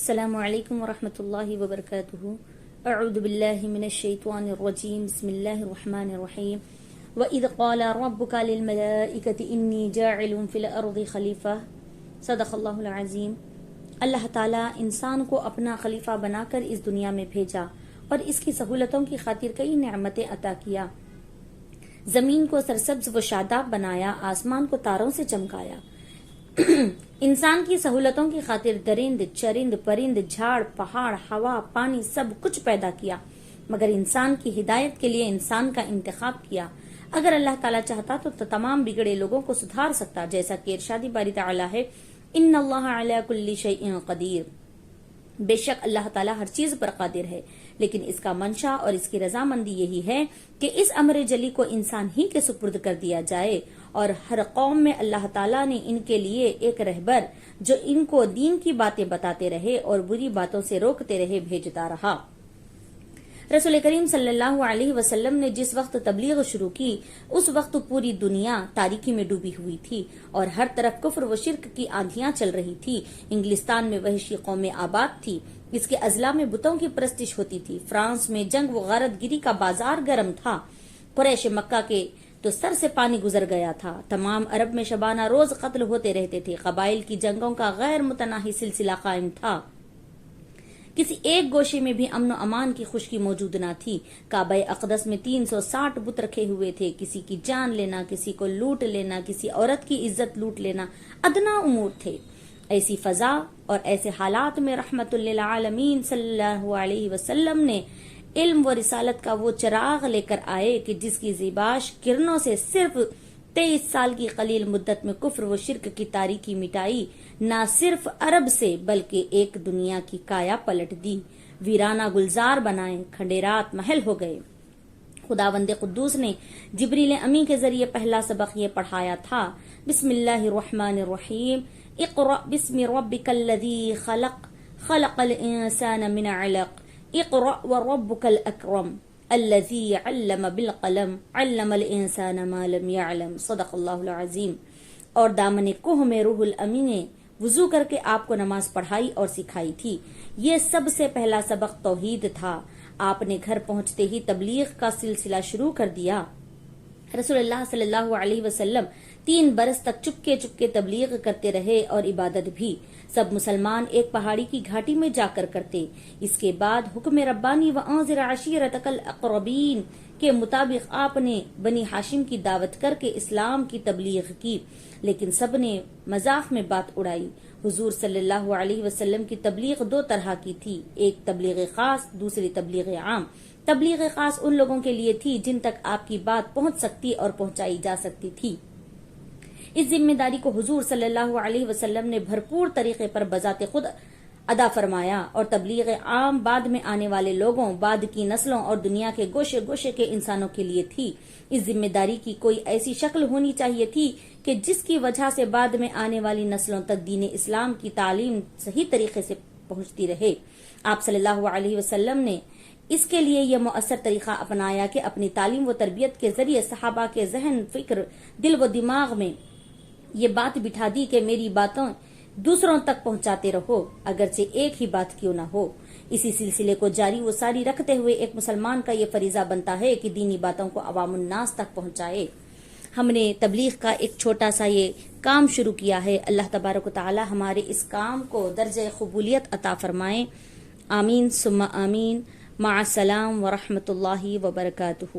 السلام علیکم ورحمۃ اللہ وبرکاتہ۔ اعوذ باللہ من الشیطان الرجیم، بسم اللہ الرحمن الرحیم۔ وَإِذْ قَالَ رَبُّكَ لِلْمَلَائِكَةِ إِنِّي جَاعِلٌ فِي الْأَرْضِ خَلِيفَةً، صدق اللہ العظیم۔ اللہ تعالیٰ انسان کو اپنا خلیفہ بنا کر اس دنیا میں بھیجا اور اس کی سہولتوں کی خاطر کئی نعمتیں عطا کیا۔ زمین کو سرسبز و شاداب بنایا، آسمان کو تاروں سے چمکایا۔ انسان کی سہولتوں کی خاطر درند، چرند، پرند، جھاڑ، پہاڑ، ہوا، پانی سب کچھ پیدا کیا، مگر انسان کی ہدایت کے لیے انسان کا انتخاب کیا۔ اگر اللہ تعالیٰ چاہتا تو تمام بگڑے لوگوں کو سدھار سکتا، جیسا کہ ارشاد باری تعالیٰ ہے، ان اللہ علی کل شیء قدیر۔ بے شک اللہ تعالیٰ ہر چیز پر قادر ہے، لیکن اس کا منشا اور اس کی رضامندی یہی ہے کہ اس امر جلی کو انسان ہی کے سپرد کر دیا جائے، اور ہر قوم میں اللہ تعالیٰ نے ان کے لیے ایک رہبر جو ان کو دین کی باتیں بتاتے رہے اور بری باتوں سے روکتے رہے بھیجتا رہا۔ رسول کریم صلی اللہ علیہ وسلم نے جس وقت تبلیغ شروع کی، اس وقت پوری دنیا تاریکی میں ڈوبی ہوئی تھی اور ہر طرف کفر و شرک کی آندھیاں چل رہی تھی۔ انگلستان میں وحشی قومیں آباد تھی، اس کے اضلاع میں بتوں کی پرستش ہوتی تھی۔ فرانس میں جنگ و غارت گری کا بازار گرم تھا۔ قریش مکہ کے تو سر سے پانی گزر گیا تھا۔ تمام عرب میں شبانہ روز قتل ہوتے رہتے تھے۔ قبائل کی جنگوں کا غیر متناہی سلسلہ قائم تھا۔ کسی ایک گوشے میں بھی امن و امان کی خشکی موجود نہ تھی۔ کعبہ اقدس میں 360 بت رکھے ہوئے تھے۔ کسی کی جان لینا، کسی کو لوٹ لینا، کسی عورت کی عزت لوٹ لینا ادنا امور تھے۔ ایسی فضا اور ایسے حالات میں رحمت للعالمین صلی اللہ علیہ وسلم نے علم و رسالت کا وہ چراغ لے کر آئے کہ جس کی زیباش کرنوں سے صرف 23 سال کی قلیل مدت میں کفر و شرک کی تاریکی مٹائی، نہ صرف عرب سے بلکہ ایک دنیا کی کایا پلٹ دی۔ ویرانہ گلزار بنائے، کھنڈیرات محل ہو گئے۔ خداوند قدوس نے جبریل امی کے ذریعے پہلا سبق یہ پڑھایا تھا، بسم اللہ الرحمن الرحیم، اقرأ بسم ربک الذی خلق، خلق الانسان من علق، اقرأ وربک الاکرم الذی علم بالقلم، علم الانسان ما لم يعلم، صدق اللہ العظیم۔ اور دامن کوہ میں روح الامین نے وضو کر کے آپ کو نماز پڑھائی اور سکھائی تھی۔ یہ سب سے پہلا سبق توحید تھا۔ آپ نے گھر پہنچتے ہی تبلیغ کا سلسلہ شروع کر دیا۔ رسول اللہ صلی اللہ علیہ وسلم 3 برس تک چپکے چپکے تبلیغ کرتے رہے اور عبادت بھی۔ سب مسلمان ایک پہاڑی کی گھاٹی میں جا کر کرتے۔ اس کے بعد حکم ربانی وانذر عشیرتک الاقربین کے مطابق آپ نے بنی ہاشم کی دعوت کر کے اسلام کی تبلیغ کی، لیکن سب نے مذاق میں بات اڑائی۔ حضور صلی اللہ علیہ وسلم کی تبلیغ 2 طرح کی تھی، ایک تبلیغ خاص، دوسری تبلیغ عام۔ تبلیغ خاص ان لوگوں کے لیے تھی جن تک آپ کی بات پہنچ سکتی اور پہنچائی جا سکتی تھی۔ اس ذمہ داری کو حضور صلی اللہ علیہ وسلم نے بھرپور طریقے پر بذات خود ادا فرمایا، اور تبلیغ عام بعد میں آنے والے لوگوں، بعد کی نسلوں اور دنیا کے گوشے گوشے کے انسانوں کے لیے تھی۔ اس ذمہ داری کی کوئی ایسی شکل ہونی چاہیے تھی کہ جس کی وجہ سے بعد میں آنے والی نسلوں تک دین اسلام کی تعلیم صحیح طریقے سے پہنچتی رہے۔ آپ صلی اللہ علیہ وسلم نے اس کے لیے یہ مؤثر طریقہ اپنایا کہ اپنی تعلیم و تربیت کے ذریعے صحابہ کے ذہن، فکر، دل و دماغ میں یہ بات بٹھا دی کہ میری باتوں دوسروں تک پہنچاتے رہو، اگرچہ ایک ہی بات کیوں نہ ہو۔ اسی سلسلے کو جاری و ساری رکھتے ہوئے ایک مسلمان کا یہ فریضہ بنتا ہے کہ دینی باتوں کو عوام الناس تک پہنچائے۔ ہم نے تبلیغ کا ایک چھوٹا سا یہ کام شروع کیا ہے۔ اللہ تبارک و تعالی ہمارے اس کام کو درجہ قبولیت عطا فرمائے، آمین ثم آمین۔ مع السلام ورحمۃ اللہ وبرکاتہ۔